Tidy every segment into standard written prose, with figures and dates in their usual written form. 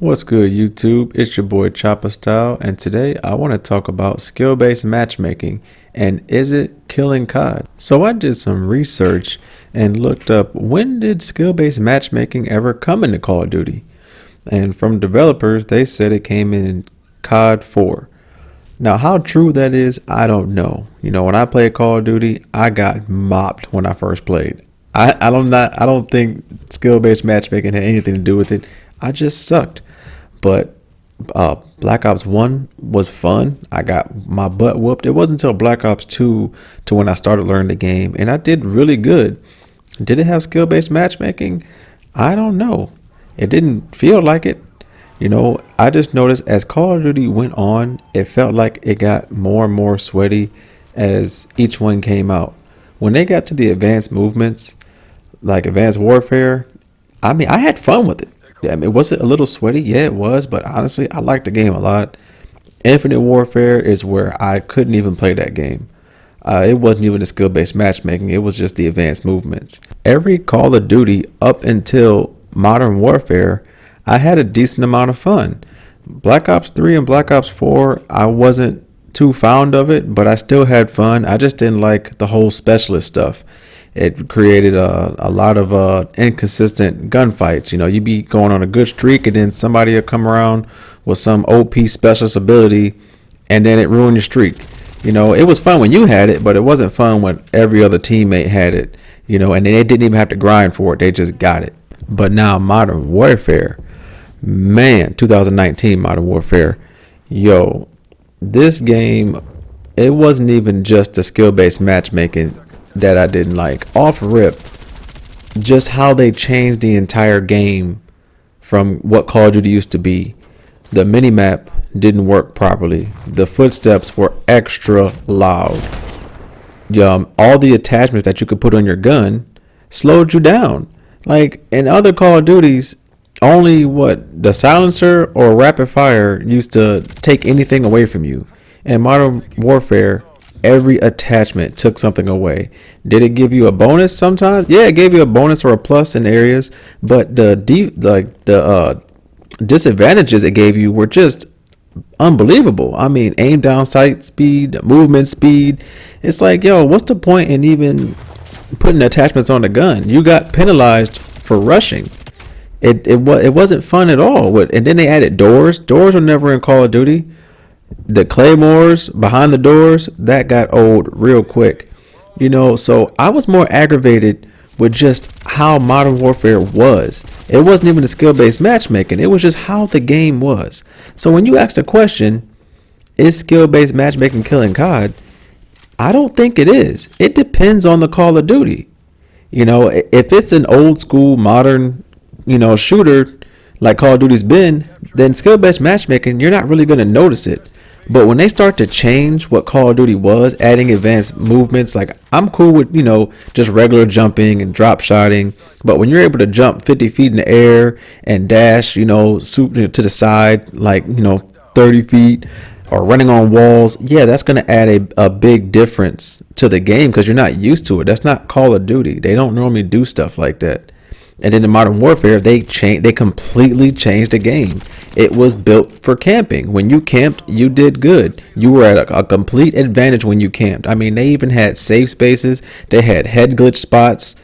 What's good, YouTube? It's your boy Chopper Style, and today I want to talk about skill-based matchmaking and is it killing COD? So I did some research and looked up when did skill-based matchmaking ever come into Call of Duty? And from developers, they said it came in COD 4. Now, how true that is, I don't know. When I played Call of Duty, I got mopped when I first played. I don't think skill-based matchmaking had anything to do with it. I just sucked. But Black Ops 1 was fun. I got my butt whooped. It wasn't until Black Ops 2 to when I started learning the game, and I did really good. Did it have skill-based matchmaking? I don't know. It didn't feel like it. I just noticed as Call of Duty went on, it felt like it got more and more sweaty as each one came out. When they got to the advanced movements, like Advanced Warfare, I had fun with it. Was it a little sweaty? Yeah, it was. But honestly, I liked the game a lot. Infinite Warfare is where I couldn't even play that game. It wasn't even the skill-based matchmaking. It was just the advanced movements. Every Call of Duty up until Modern Warfare, I had a decent amount of fun. Black Ops 3 and Black Ops 4, I wasn't too fond of it, but I still had fun. I just didn't like the whole specialist stuff. It created a lot of inconsistent gunfights. You'd be going on a good streak, and then somebody would come around with some OP specialist ability, and then it ruined your streak. It was fun when you had it, but it wasn't fun when every other teammate had it. And they didn't even have to grind for it. They just got it. But now Modern Warfare, man, 2019 Modern Warfare, yo, this game, it wasn't even just the skill-based matchmaking that I didn't like. Off rip, just how they changed the entire game from what Call of Duty used to be. The minimap didn't work properly. The footsteps were extra loud. All the attachments that you could put on your gun slowed you down. Like in other Call of Duties, only the silencer or rapid fire used to take anything away from you. In Modern Warfare, every attachment took something away. Did it give you a bonus sometimes? Yeah, it gave you a bonus or a plus in areas, but the disadvantages it gave you were just unbelievable. Aim down sight speed, movement speed. It's like, yo, what's the point in even putting attachments on the gun? You got penalized for rushing. It wasn't fun at all. And then they added doors. Doors were never in Call of Duty. The claymores behind the doors, that got old real quick. So I was more aggravated with just how Modern Warfare was. It wasn't even the skill-based matchmaking. It was just how the game was. So when you ask the question, is skill-based matchmaking killing COD? I don't think it is. It depends on the Call of Duty. If it's an old school modern, shooter like Call of Duty's been, then skill-based matchmaking, you're not really going to notice it. But when they start to change what Call of Duty was, adding advanced movements, like I'm cool with, just regular jumping and drop shotting. But when you're able to jump 50 feet in the air and dash, to the side, like, 30 feet or running on walls, yeah, that's going to add a big difference to the game because you're not used to it. That's not Call of Duty. They don't normally do stuff like that. And then in Modern Warfare, they completely changed the game. It was built for camping. When you camped, you did good. You were at a complete advantage when you camped. They even had safe spaces. They had head glitch spots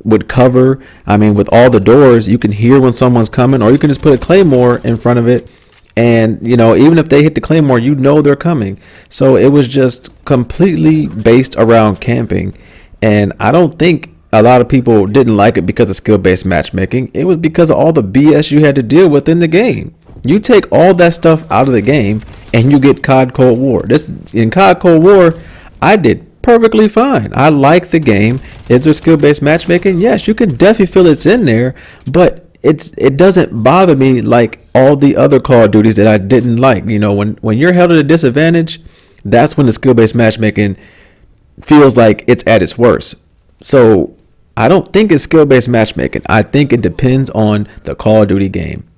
with cover. With all the doors, you can hear when someone's coming, or you can just put a claymore in front of it. And, even if they hit the claymore, they're coming. So it was just completely based around camping. And I don't think a lot of people didn't like it because of skill-based matchmaking. It was because of all the BS you had to deal with in the game. You take all that stuff out of the game and you get COD Cold War. In COD Cold War, I did perfectly fine. I like the game. Is there skill-based matchmaking? Yes, you can definitely feel it's in there, but it doesn't bother me like all the other Call of Duties that I didn't like. When you're held at a disadvantage, that's when the skill-based matchmaking feels like it's at its worst. So I don't think it's skill-based matchmaking. I think it depends on the Call of Duty game.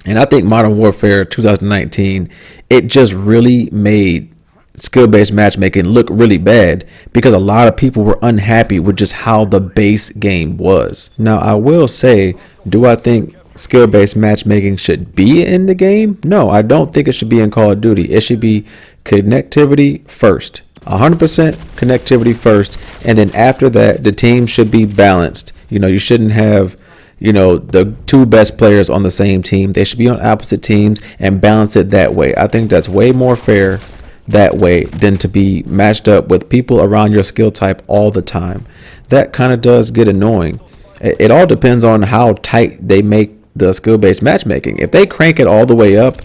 And I think Modern Warfare 2019, it just really made skill-based matchmaking look really bad because a lot of people were unhappy with just how the base game was. Now, I will say, do I think skill-based matchmaking should be in the game? No, I don't think it should be in Call of Duty. It should be connectivity first. 100% connectivity first, and then after that, the team should be balanced. You shouldn't have, the two best players on the same team. They should be on opposite teams and balance it that way. I think that's way more fair that way than to be matched up with people around your skill type all the time. That kind of does get annoying. It all depends on how tight they make the skill-based matchmaking. If they crank it all the way up,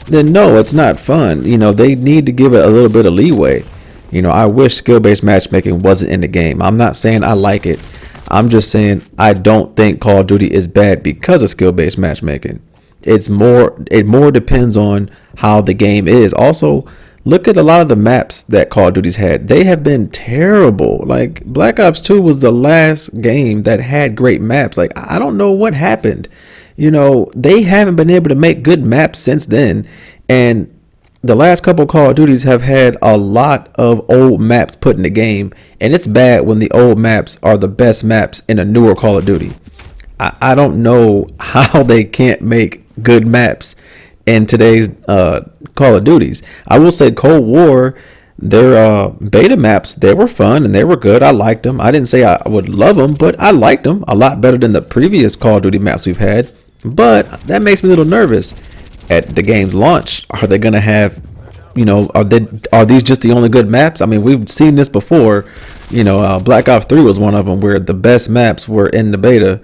then no, it's not fun. They need to give it a little bit of leeway. I wish skill-based matchmaking wasn't in the game. I'm not saying I like it. I'm just saying I don't think Call of Duty is bad because of skill-based matchmaking. It more depends on how the game is. Also, look at a lot of the maps that Call of Duty's had. They have been terrible. Like Black Ops 2 was the last game that had great maps. Like I don't know what happened. They haven't been able to make good maps since then. And the last couple Call of Duties have had a lot of old maps put in the game, and it's bad when the old maps are the best maps in a newer Call of Duty. I don't know how they can't make good maps in today's Call of Duties. I will say Cold War, their beta maps, they were fun and they were good. I liked them. I didn't say I would love them, but I liked them a lot better than the previous Call of Duty maps we've had. But that makes me a little nervous. At the game's launch, are they going to have, are these just the only good maps? I mean, we've seen this before. Black Ops 3 was one of them where the best maps were in the beta.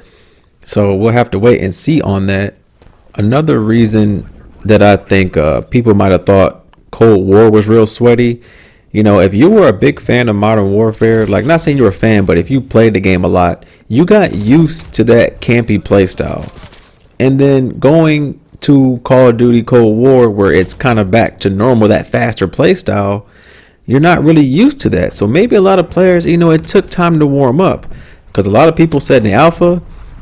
So we'll have to wait and see on that. Another reason that I think people might have thought Cold War was real sweaty, if you were a big fan of Modern Warfare, like not saying you were a fan, but if you played the game a lot, you got used to that campy play style. And then going to Call of Duty Cold War, where it's kind of back to normal, that faster play style, you're not really used to that. So maybe a lot of players, it took time to warm up, because a lot of people said in the alpha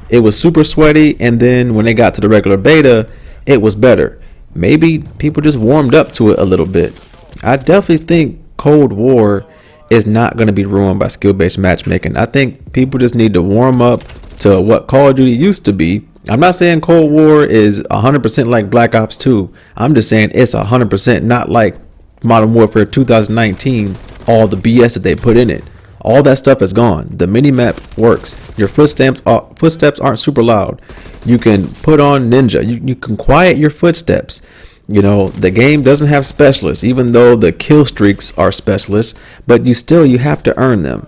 it was super sweaty, and then when they got to the regular beta, it was better. Maybe people just warmed up to it a little bit. I definitely think Cold War is not going to be ruined by skill-based matchmaking. I think people just need to warm up to what Call of Duty used to be. I'm not saying Cold War is 100% like Black Ops 2. I'm just saying it's 100% not like Modern Warfare 2019, all the BS that they put in it. All that stuff is gone. The minimap works. Your footsteps aren't super loud. You can put on Ninja. You can quiet your footsteps. The game doesn't have specialists, even though the kill streaks are specialists, but you have to earn them.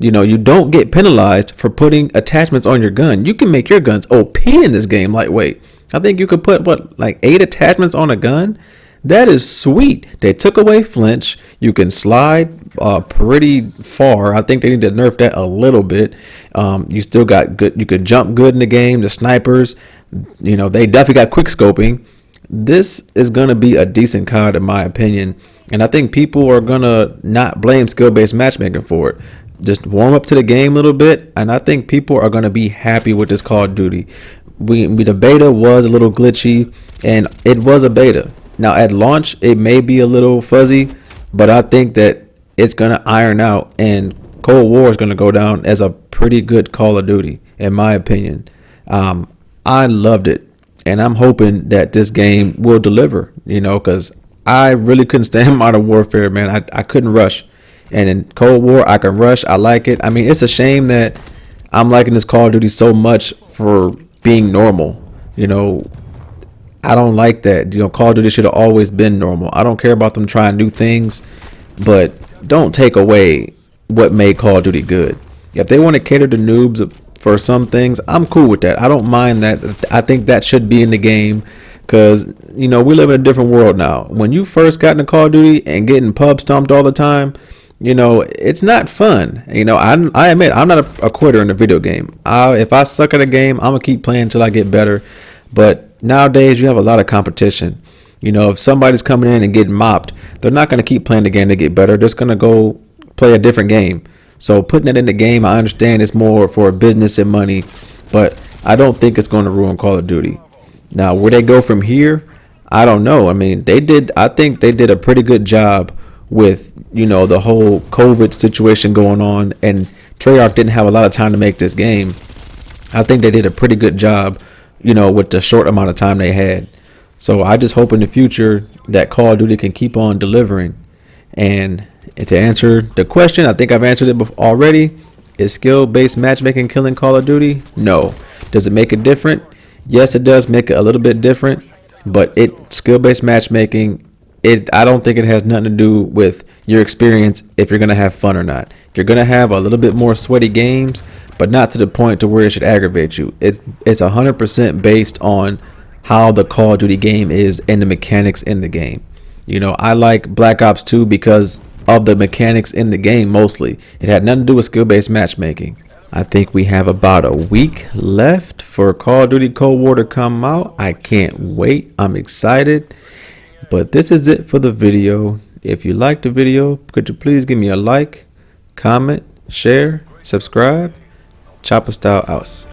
You don't get penalized for putting attachments on your gun. You can make your guns OP in this game lightweight. I think you could put, 8 attachments on a gun? That is sweet. They took away flinch. You can slide pretty far. I think they need to nerf that a little bit. You still got good. You could jump good in the game. The snipers, they definitely got quick scoping. This is going to be a decent COD in my opinion. And I think people are going to not blame skill-based matchmaking for it. Just warm up to the game a little bit, and I think people are going to be happy with this Call of Duty. The beta was a little glitchy, and it was a beta. Now at launch, it may be a little fuzzy, but I think that it's going to iron out, and Cold War is going to go down as a pretty good Call of Duty, in my opinion. I loved it, and I'm hoping that this game will deliver, because I really couldn't stand Modern Warfare, man. I couldn't rush. And in Cold War, I can rush. I like it. I mean, it's a shame that I'm liking this Call of Duty so much for being normal. I don't like that. Call of Duty should have always been normal. I don't care about them trying new things, but don't take away what made Call of Duty good. If they want to cater to noobs for some things, I'm cool with that. I don't mind that. I think that should be in the game because, we live in a different world now. When you first got into Call of Duty and getting pub stomped all the time, it's not fun. I admit I'm not a quitter in a video game. If I suck at a game, I'm gonna keep playing until I get better. But nowadays you have a lot of competition. If somebody's coming in and getting mopped, they're not gonna keep playing the game to get better. They're just gonna go play a different game. So putting it in the game, I understand it's more for business and money, but I don't think it's going to ruin Call of Duty. Now, where they go from here, I don't know. I mean, I think they did a pretty good job with the whole COVID situation going on, and Treyarch didn't have a lot of time to make this game. I think they did a pretty good job with the short amount of time they had. So I just hope in the future that Call of Duty can keep on delivering. And to answer the question, I think I've answered it already. Is skill-based matchmaking killing Call of Duty? No. Does it make it different? Yes, it does make it a little bit different. But skill-based matchmaking, I don't think it has nothing to do with your experience if you're gonna have fun or not. You're gonna have a little bit more sweaty games, but not to the point to where it should aggravate you. It's 100% based on how the Call of Duty game is and the mechanics in the game. I like Black Ops 2 because of the mechanics in the game mostly. It had nothing to do with skill-based matchmaking. I think we have about a week left for Call of Duty Cold War to come out. I can't wait. I'm excited. But this is it for the video. If you liked the video, could you please give me a like, comment, share, subscribe? Chopper Style out.